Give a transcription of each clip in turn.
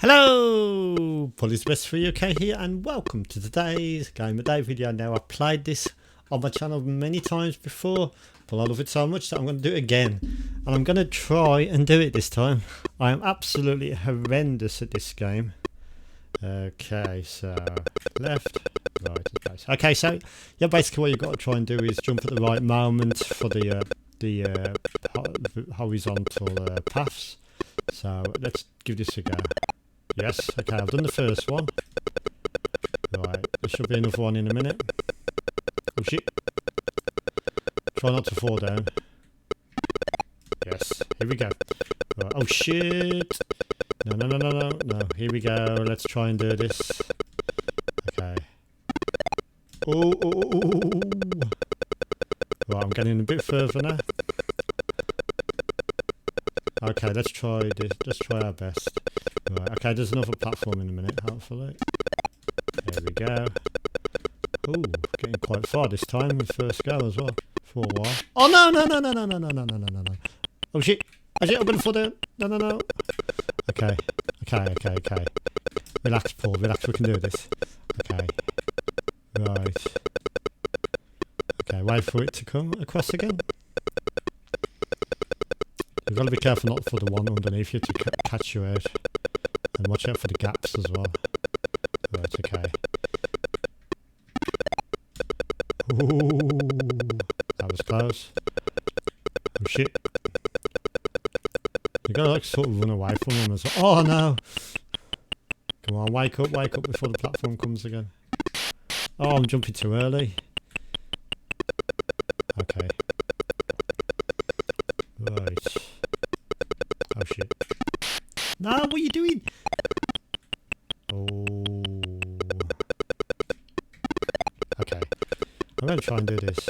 Hello, Polly's Best for UK here, and welcome to today's Game of Day video. Now, I've played this on my channel many times before, but I love it so much that I'm going to do it again, and I'm going to try and do it this time. I am absolutely horrendous at this game. Okay, so left, right, okay. So yeah, basically what you've got to try and do is jump at the right moment for the horizontal paths. So let's give this a go. Yes, okay, I've done the first one. Right, there should be another one in a minute. Oh shit. Try not to fall down. Yes, here we go. Right. Oh shit. No, here we go. Let's try and do this. Okay. Oh. Right, I'm getting a bit further now. Okay, let's try this. Let's try our best. Right, okay, there's another platform in a minute, hopefully. There we go. Ooh, getting quite far this time with first go as well. For a while. Oh no. Oh shit. I'm gonna fall down. No. Okay. Relax, Paul, relax, we can do this. Okay. Right. Okay, wait for it to come across again. You've got to be careful not for the one underneath you to catch you out. And watch out for the gaps as well. Right, okay. Ooh, that was close. Oh shit. You gotta like sort of run away from them as well. Oh no! Come on, wake up before the platform comes again. Oh, I'm jumping too early. Okay. Right. Oh shit. No, what are you doing? Oh. Okay. I'm going to try and do this.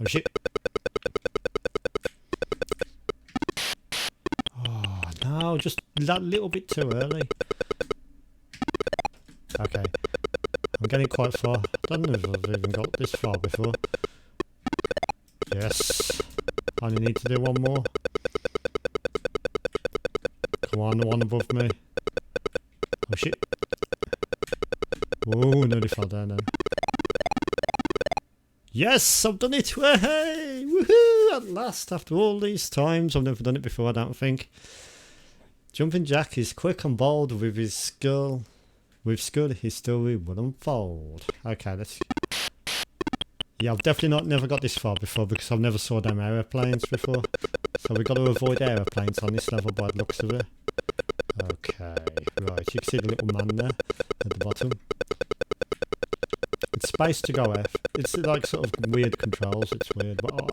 Oh shit. Oh no, just that little bit too early. Okay. I'm getting quite far. I don't know if I've even got this far before. Yes. I only need to do one more. Come on, the one above me. Oh shit. Whoa, nearly fell down then. Yes, I've done it! Hey! Woohoo! At last, after all these times. I've never done it before, I don't think. Jumping Jack is quick and bold with his skill. With skill, his story will unfold. Okay, let's... Yeah, I've definitely never got this far before because I've never saw them aeroplanes before. So we've got to avoid aeroplanes on this level by the looks of it. Okay, right, you can see the little man there at the bottom. It's space to go F. It's like sort of weird controls, it's weird, but oh.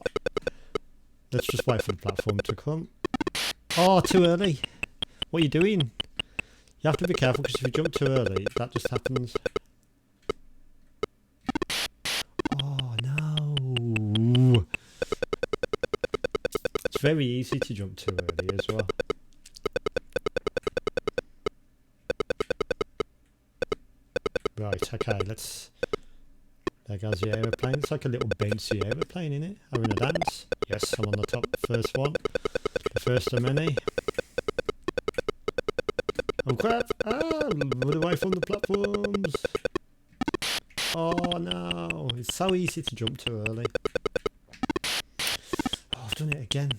Let's just wait for the platform to come. Oh, too early. What are you doing? You have to be careful because if you jump too early, that just happens. Oh no. It's very easy to jump too early as well. Right, okay, let's... There goes the aeroplane. It's like a little bouncy aeroplane, isn't it? Having a dance. Yes, I'm on the top, first one. The first of many. Oh crap! Ah! Run away from the platforms! Oh no! It's so easy to jump too early. Oh, I've done it again.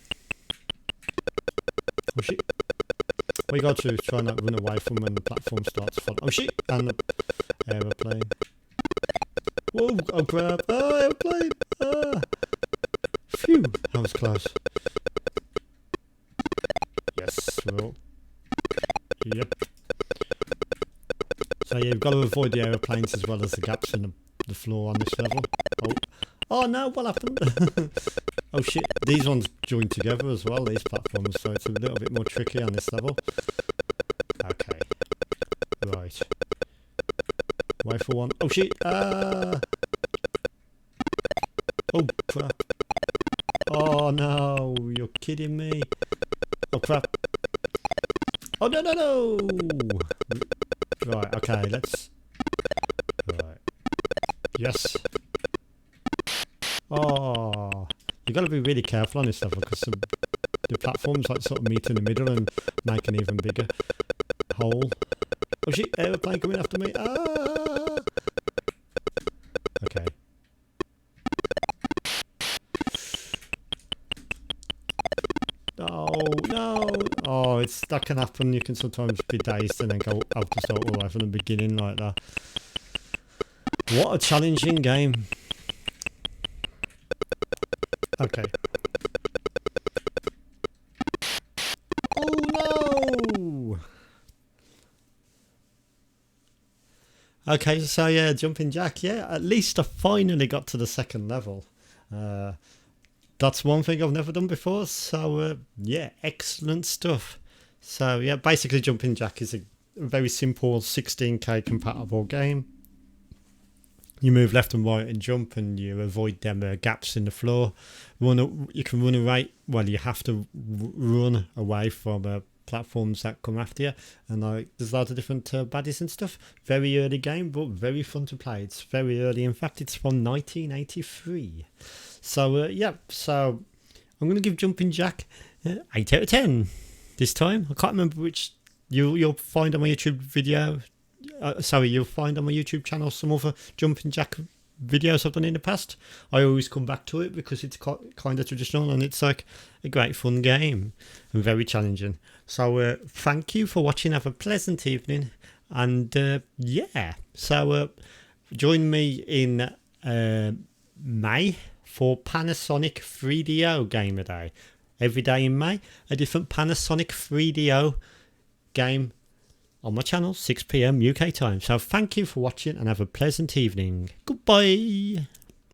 Oh shit! What you got to do is try and run away from when the platform starts falling. Oh shit! And the aeroplane. Whoa! Oh crap! Oh, aeroplane! Ah! Phew! That was close. Yes, well. Yep. So yeah, you've got to avoid the aeroplanes as well as the gaps in the floor on this level. Oh no, what happened? Oh shit, these ones join together as well, these platforms, so it's a little bit more tricky on this level. Okay. Right. Wait for one. Oh shit! Ah! Oh crap. Oh no, you're kidding me. Oh crap. Oh no! Right, okay, let's... Right. Yes. Oh, you got to be really careful on this level because the platforms like sort of meet in the middle and make an even bigger hole. Oh shit, aeroplane coming after me. Ah! Okay. No, no. Oh, that can happen. You can sometimes be dazed and then have to start all the way from the beginning like that. What a challenging game. Okay. Oh no! Okay, so yeah, jumping jack. Yeah, at least I finally got to the second level. That's one thing I've never done before. So yeah, excellent stuff. So yeah, basically jumping jack is a very simple 16K compatible game. You move left and right and jump, and you avoid them gaps in the floor. You can run away. Well, you have to run away from platforms that come after you. And there's lots of different baddies and stuff. Very early game, but very fun to play. It's very early. In fact, it's from 1983. So yeah. So I'm going to give Jumping Jack 8 out of 10 this time. I can't remember which. You'll find on my YouTube video. You'll find on my YouTube channel some other Jumping Jack videos I've done in the past. I always come back to it because it's kind of traditional and it's like a great fun game and very challenging. So thank you for watching. Have a pleasant evening, and yeah. So join me in May for Panasonic 3DO Gamer Day. Every day in May, a different Panasonic 3DO game on my channel, 6 PM UK time. So thank you for watching and have a pleasant evening. Goodbye.